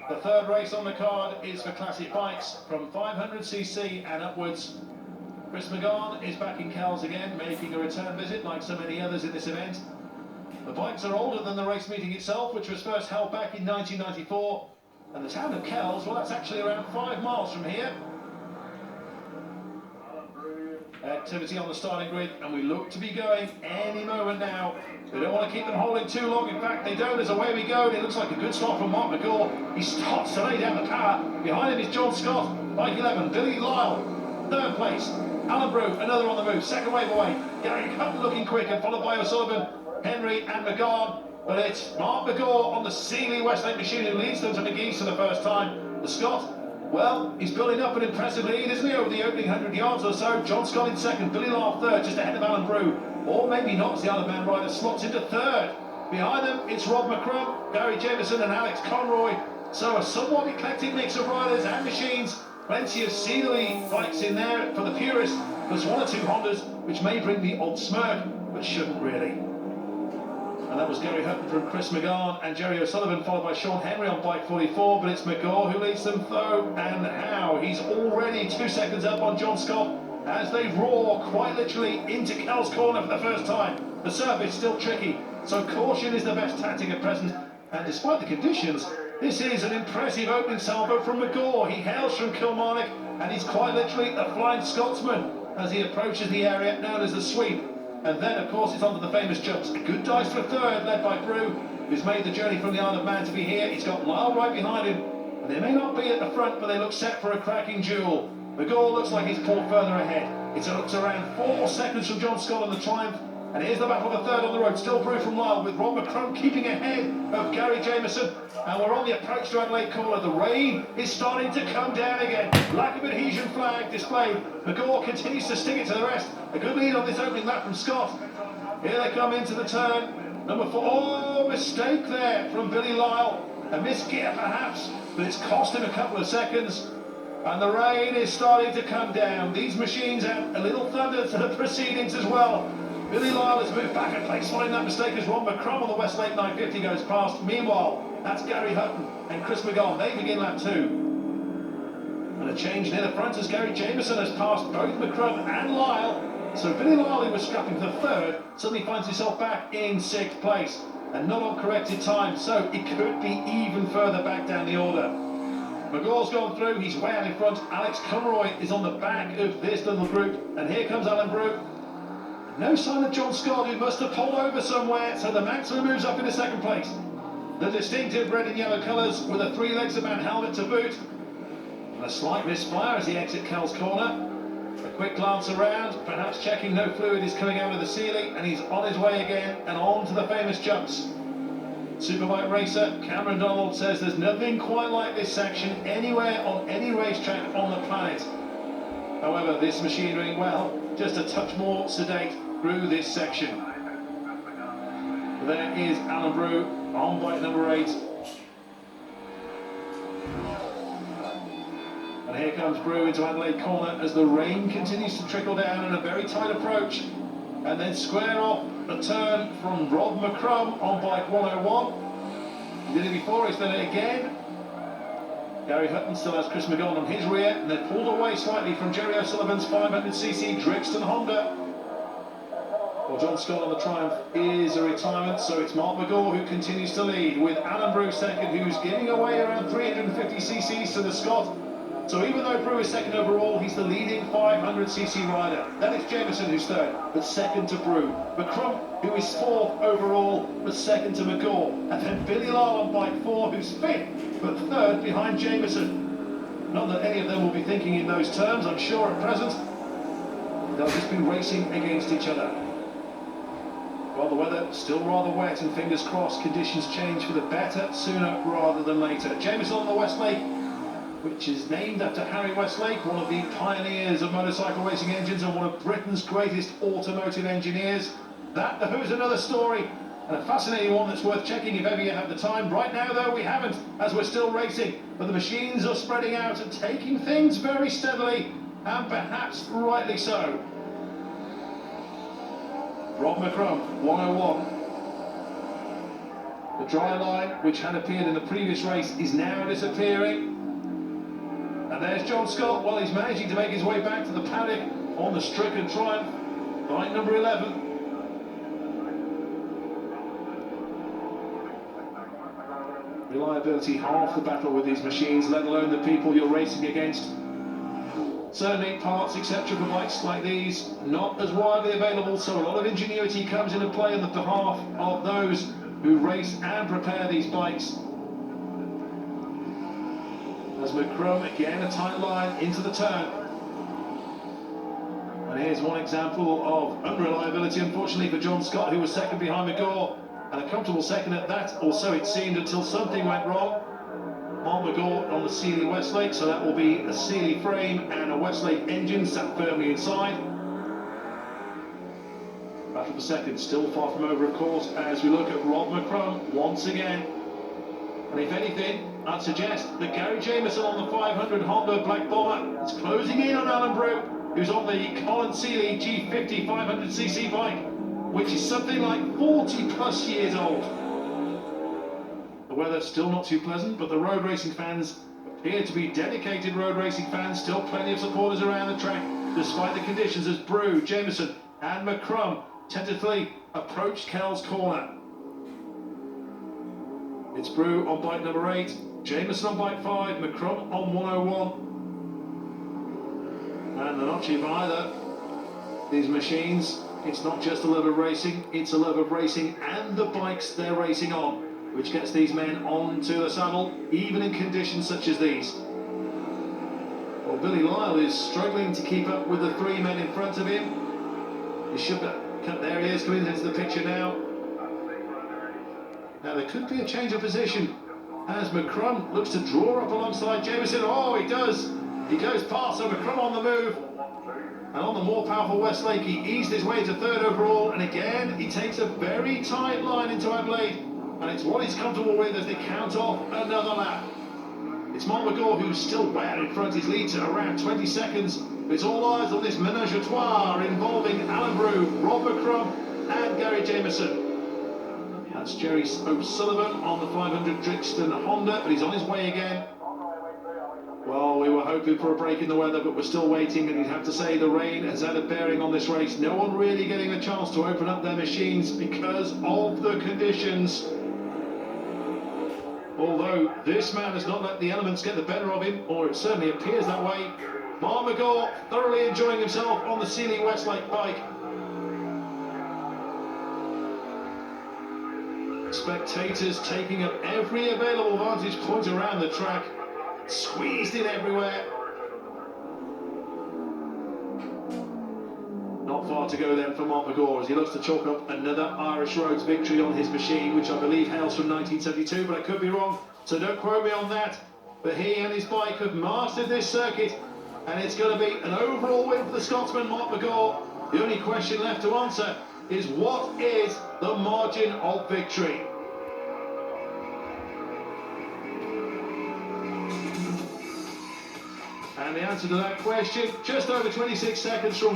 The third race on the card is for classic bikes from 500cc and upwards. Chris McGann is back in Kells again, making a return visit like so many others in this event. The bikes are older than the race meeting itself, which was first held back in 1994. And the town of Kells, well, that's actually around 5 miles from here. Activity on the starting grid, and we look to be going any moment now. They don't want to keep them holding too long. In fact, they don't. As away we go, and it looks like a good start from Mark McGaw. He starts to lay down the power. Behind him is John Scott, bike 11. Billy Lyle, third place. Alan Brew, another on the move. Second wave away. Gary Hutton looking quick, and followed by O'Sullivan, Henry, and McGann. But it's Mark McGaw on the Sealy Westlake machine who leads them to McGee's for the first time. The Scott, well, he's building up an impressive lead, isn't he, over the opening 100 yards or so. John Scott in second, Billy Lyle third, just ahead of Alan Brew. Or maybe not, as the other man rider slots into third. Behind them, it's Rob McCrum, Barry Jameson and Alex Conroy. So a somewhat eclectic mix of riders and machines. Plenty of Sealy bikes in there for the purists. There's one or two Hondas, which may bring the odd smirk, but shouldn't really. And that was Gary Hutton from Chris McGann and Jerry O'Sullivan, followed by Sean Henry on bike 44. But it's McGaw who leads them though, and how? He's already 2 seconds up on John Scott as they roar quite literally into Kells Corner for the first time. The surface still tricky, so caution is the best tactic at present. And despite the conditions, this is an impressive opening salvo from McGaw. He hails from Kilmarnock, and he's quite literally a flying Scotsman as he approaches the area known as the sweep. And then, of course, it's on to the famous jumps. A good dice for third, led by Brew, who's made the journey from the Isle of Man to be here. He's got Lyle right behind him. And they may not be at the front, but they look set for a cracking duel. McGaw looks like he's pulled further ahead. It's around 4 seconds from John Scott on the Triumph. And here's the battle of the third on the road. Still Brew from Lyle, with Rob McCrum keeping ahead of Gary Jameson. And we're on the approach to Adelaide Corner. The rain is starting to come down again. Lack of adhesion flag displayed. McGaw continues to stick it to the rest. A good lead on this opening lap from Scott. Here they come into the turn. Number 4. Oh, mistake there from Billy Lyle. A misgear perhaps, but it's cost him a couple of seconds. And the rain is starting to come down. These machines add a little thunder to the proceedings as well. Billy Lyle has moved back a place following that mistake as Ron McCrum on the Westlake 950 goes past. Meanwhile, that's Gary Hutton and Chris McGann. They begin lap 2. And a change near the front as Gary Jameson has passed both McCrum and Lyle. So Billy Lyle, who was scrapping for third, suddenly finds himself back in 6th place. And not on corrected time, so it could be even further back down the order. McGaw's gone through, he's way out in front. Alex Conroy is on the back of this little group. And here comes Alan Brew. No sign of John Scott, who must have pulled over somewhere, so the Maxima moves up into 2nd place. The distinctive red and yellow colours with a 3-legs-a-man helmet to boot. And a slight misfire as he exits Kells Corner. A quick glance around, perhaps checking no fluid is coming out of the Sealy, and he's on his way again and on to the famous jumps. Superbike racer Cameron Donald says there's nothing quite like this section anywhere on any racetrack on the planet. However, this machinery, well, just a touch more sedate through this section. There is Alan Brew on bike number 8. And here comes Brew into Adelaide Corner as the rain continues to trickle down in a very tight approach. And then square off the turn from Rob McCrum on bike 101. He did it before, he's done it again. Gary Hutton still has Chris McGann on his rear, and they're pulled away slightly from Jerry O'Sullivan's 500cc Drixton Honda. Well, John Scott on the Triumph is a retirement, so it's Mark McGaw who continues to lead, with Alan Brew second, who's giving away around 350cc's to the Scott. So even though Brew is second overall, he's the leading 500cc rider. Then it's Jameson who's third, but second to Brew. McCrum, who is 4th overall, but second to McGaw. And then Billy Lyle on bike 4, who's 5th, but 3rd behind Jameson. Not that any of them will be thinking in those terms, I'm sure at present. They'll just be racing against each other. While the weather still rather wet, and fingers crossed conditions change for the better sooner rather than later. Jameson on the Westlake, which is named after Harry Westlake, one of the pioneers of motorcycle racing engines and one of Britain's greatest automotive engineers. That, though, is another story, and a fascinating one that's worth checking if ever you have the time. Right now, though, we haven't, as we're still racing, but the machines are spreading out and taking things very steadily, and perhaps rightly so. Rob McCrum, 101. The dry line, which had appeared in the previous race, is now disappearing. And there's John Scott. Well, he's managing to make his way back to the paddock on the stricken Triumph. Bike number 11. Reliability, half the battle with these machines, let alone the people you're racing against. Certainly parts, etc. for bikes like these, not as widely available, so a lot of ingenuity comes into play on the behalf of those who race and prepare these bikes. As McCrum, again a tight line into the turn. And here's one example of unreliability, unfortunately, for John Scott, who was second behind McGaw, and a comfortable second at that, or so it seemed, until something went wrong. Mark McGaw on the Sealy Westlake, so that will be a Sealy frame and a Westlake engine sat firmly inside. Battle for second, still far from over, of course, as we look at Rob McCrum once again. And if anything, I'd suggest that Gary Jameson on the 500 Honda Black Bomber is closing in on Alan Brew, who's on the Colin Sealy G50 500cc bike, which is something like 40 plus years old. The weather's still not too pleasant, but the road racing fans appear to be dedicated road racing fans. Still plenty of supporters around the track, despite the conditions, as Brew, Jameson and McCrum tentatively approach Kells corner. It's Brew on bike number 8, Jameson on bike 5, McCrum on 101. And they're not cheap either, these machines. It's not just a love of racing, it's a love of racing and the bikes they're racing on, which gets these men onto the saddle, even in conditions such as these. Well, Billy Lyle is struggling to keep up with the 3 men in front of him. He should cut, there he is, coming into the picture now. Now there could be a change of position as McCrum looks to draw up alongside Jameson. Oh, he does! He goes past, so McCrum on the move. And on the more powerful Westlake, he eased his way to third overall, and again, he takes a very tight line into Adelaide, and it's what he's comfortable with as they count off another lap. It's Mark McGaw who's still well in front. His lead to around 20 seconds. It's all eyes on this menage a trois involving Alan Brew, Rob McCrum, and Gary Jameson. That's Jerry O'Sullivan on the 500 Drixton Honda, but he's on his way again. Well, we were hoping for a break in the weather, but we're still waiting, and you'd have to say the rain has had a bearing on this race. No one really getting a chance to open up their machines because of the conditions. Although this man has not let the elements get the better of him, or it certainly appears that way. Mark McGaw thoroughly enjoying himself on the Sealy Westlake bike. Spectators taking up every available vantage point around the track, squeezed in everywhere. Not far to go then for Mark McGaw as he looks to chalk up another Irish Roads victory on his machine, which I believe hails from 1972, but I could be wrong, so don't quote me on that. But he and his bike have mastered this circuit, and it's going to be an overall win for the Scotsman Mark McGaw. The only question left to answer is, what is the margin of victory? And the answer to that question, just over 26 seconds from